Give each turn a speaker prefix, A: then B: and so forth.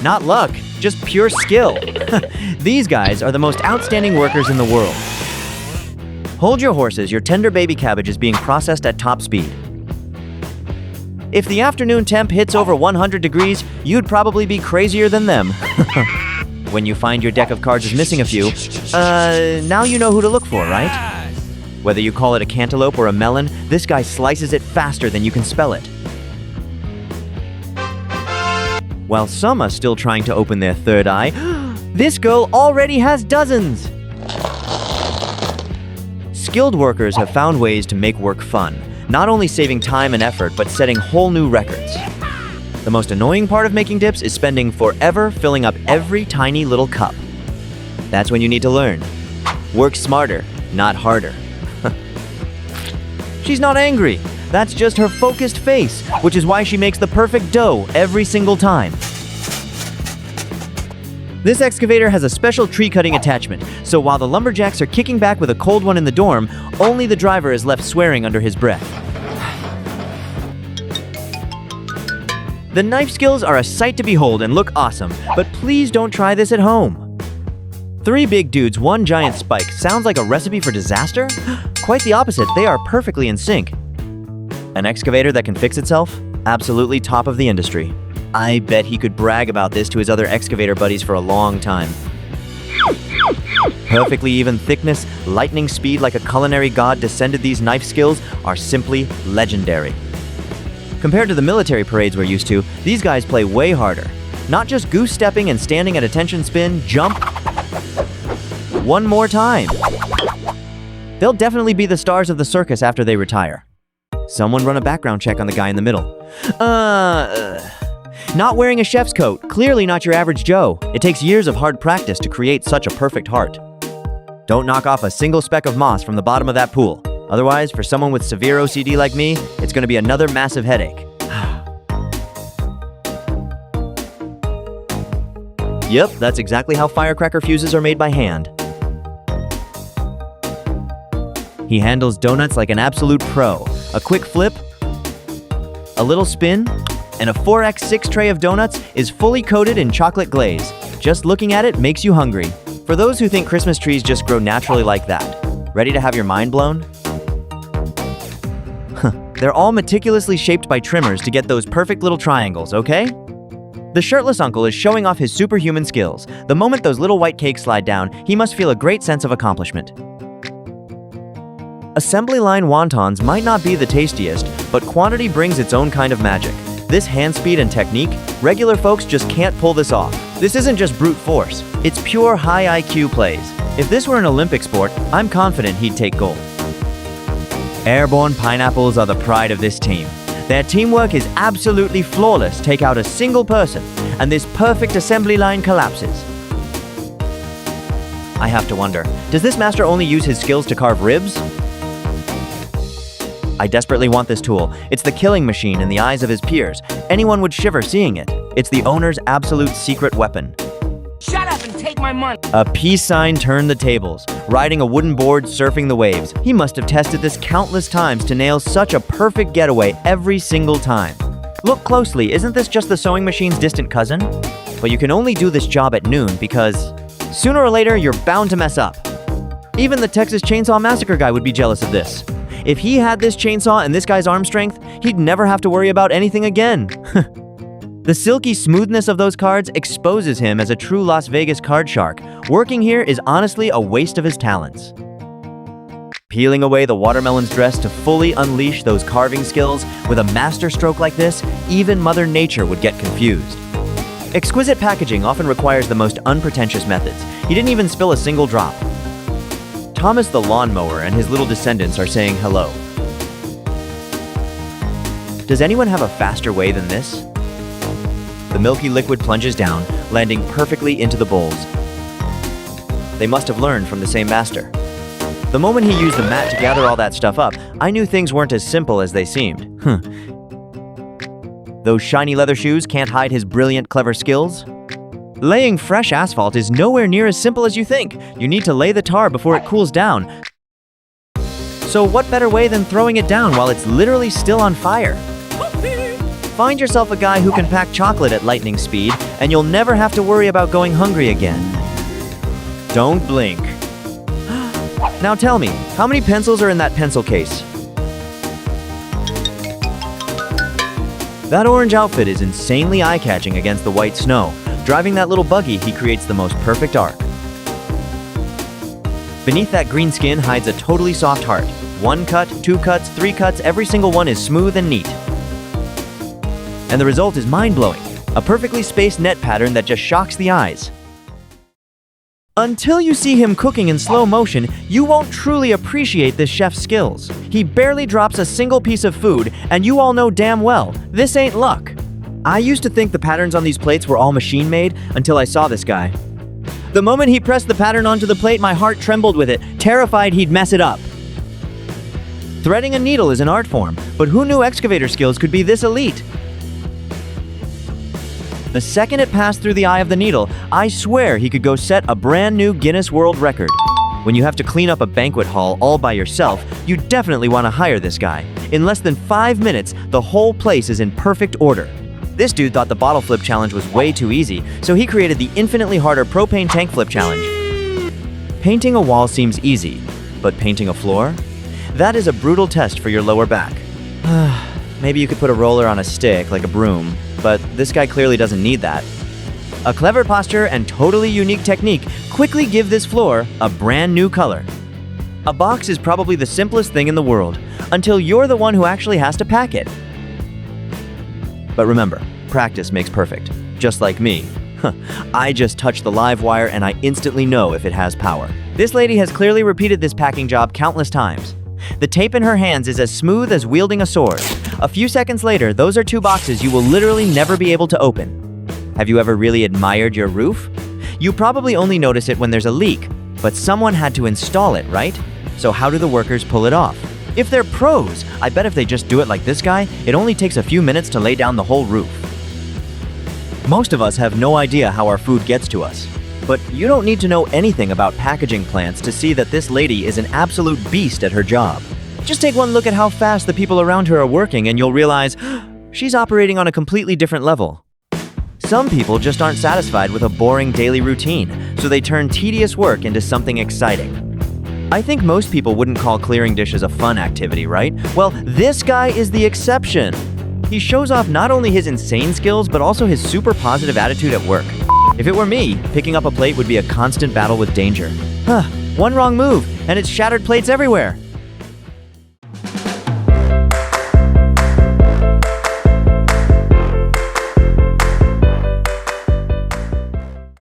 A: Not luck, just pure skill. These guys are the most outstanding workers in the world. Hold your horses, your tender baby cabbage is being processed at top speed. If the afternoon temp hits over 100 degrees, you'd probably be crazier than them. When you find your deck of cards is missing a few, now you know who to look for, right? Whether you call it a cantaloupe or a melon, this guy slices it faster than you can spell it. While some are still trying to open their third eye, this girl already has dozens! Skilled workers have found ways to make work fun, not only saving time and effort, but setting whole new records. The most annoying part of making dips is spending forever filling up every tiny little cup. That's when you need to learn. Work smarter, not harder. She's not angry. That's just her focused face, which is why she makes the perfect dough every single time. This excavator has a special tree cutting attachment, so while the lumberjacks are kicking back with a cold one in the dorm, only the driver is left swearing under his breath. The knife skills are a sight to behold and look awesome, but please don't try this at home. 3 big dudes, 1 giant spike. Sounds like a recipe for disaster? Quite the opposite, they are perfectly in sync. An excavator that can fix itself? Absolutely top of the industry. I bet he could brag about this to his other excavator buddies for a long time. Perfectly even thickness, lightning speed like a culinary god descended. These knife skills are simply legendary. Compared to the military parades we're used to, these guys play way harder. Not just goose-stepping and standing at attention spin, jump. One more time. They'll definitely be the stars of the circus after they retire. Someone run a background check on the guy in the middle. Not wearing a chef's coat, clearly not your average Joe. It takes years of hard practice to create such a perfect heart. Don't knock off a single speck of moss from the bottom of that pool. Otherwise, for someone with severe OCD like me, it's going to be another massive headache. Yep, that's exactly how firecracker fuses are made by hand. He handles donuts like an absolute pro. A quick flip, a little spin, and a 4x6 tray of donuts is fully coated in chocolate glaze. Just looking at it makes you hungry. For those who think Christmas trees just grow naturally like that, ready to have your mind blown? They're all meticulously shaped by trimmers to get those perfect little triangles, okay? The shirtless uncle is showing off his superhuman skills. The moment those little white cakes slide down, he must feel a great sense of accomplishment. Assembly line wontons might not be the tastiest, but quantity brings its own kind of magic. This hand speed and technique, regular folks just can't pull this off. This isn't just brute force, it's pure high IQ plays. If this were an Olympic sport, I'm confident he'd take gold. Airborne pineapples are the pride of this team. Their teamwork is absolutely flawless. Take out a single person, and this perfect assembly line collapses. I have to wonder, does this master only use his skills to carve ribs? I desperately want this tool. It's the killing machine in the eyes of his peers. Anyone would shiver seeing it. It's the owner's absolute secret weapon.
B: Shut up and take my money!
A: A peace sign turned the tables. Riding a wooden board, surfing the waves. He must have tested this countless times to nail such a perfect getaway every single time. Look closely, isn't this just the sewing machine's distant cousin? But you can only do this job at noon because sooner or later you're bound to mess up. Even the Texas Chainsaw Massacre guy would be jealous of this. If he had this chainsaw and this guy's arm strength, he'd never have to worry about anything again. The silky smoothness of those cards exposes him as a true Las Vegas card shark. Working here is honestly a waste of his talents. Peeling away the watermelon's dress to fully unleash those carving skills with a master stroke like this, even Mother Nature would get confused. Exquisite packaging often requires the most unpretentious methods. He didn't even spill a single drop. Thomas the lawnmower and his little descendants are saying hello. Does anyone have a faster way than this? The milky liquid plunges down, landing perfectly into the bowls. They must have learned from the same master. The moment he used the mat to gather all that stuff up, I knew things weren't as simple as they seemed. Those shiny leather shoes can't hide his brilliant, clever skills. Laying fresh asphalt is nowhere near as simple as you think. You need to lay the tar before it cools down. So what better way than throwing it down while it's literally still on fire? Find yourself a guy who can pack chocolate at lightning speed, and you'll never have to worry about going hungry again. Don't blink. Now tell me, how many pencils are in that pencil case? That orange outfit is insanely eye-catching against the white snow. Driving that little buggy, he creates the most perfect arc. Beneath that green skin hides a totally soft heart. 1 cut, 2 cuts, 3 cuts, every single one is smooth and neat. And the result is mind-blowing. A perfectly spaced net pattern that just shocks the eyes. Until you see him cooking in slow motion, you won't truly appreciate this chef's skills. He barely drops a single piece of food, and you all know damn well, this ain't luck. I used to think the patterns on these plates were all machine-made until I saw this guy. The moment he pressed the pattern onto the plate, my heart trembled with it, terrified he'd mess it up. Threading a needle is an art form, but who knew excavator skills could be this elite? The second it passed through the eye of the needle, I swear he could go set a brand new Guinness World Record. When you have to clean up a banquet hall all by yourself, you definitely want to hire this guy. In less than 5 minutes, the whole place is in perfect order. This dude thought the bottle flip challenge was way too easy, so he created the infinitely harder propane tank flip challenge. Painting a wall seems easy, but painting a floor? That is a brutal test for your lower back. Maybe you could put a roller on a stick like a broom, but this guy clearly doesn't need that. A clever posture and totally unique technique quickly give this floor a brand new color. A box is probably the simplest thing in the world, until you're the one who actually has to pack it. But remember, practice makes perfect, just like me. I just touch the live wire and I instantly know if it has power. This lady has clearly repeated this packing job countless times. The tape in her hands is as smooth as wielding a sword. A few seconds later, those are 2 boxes you will literally never be able to open. Have you ever really admired your roof? You probably only notice it when there's a leak, but someone had to install it, right? So how do the workers pull it off? If they're pros, I bet if they just do it like this guy, it only takes a few minutes to lay down the whole roof. Most of us have no idea how our food gets to us. But you don't need to know anything about packaging plants to see that this lady is an absolute beast at her job. Just take one look at how fast the people around her are working and you'll realize she's operating on a completely different level. Some people just aren't satisfied with a boring daily routine, so they turn tedious work into something exciting. I think most people wouldn't call clearing dishes a fun activity, right? Well, this guy is the exception. He shows off not only his insane skills, but also his super positive attitude at work. If it were me, picking up a plate would be a constant battle with danger. One wrong move, and it's shattered plates everywhere.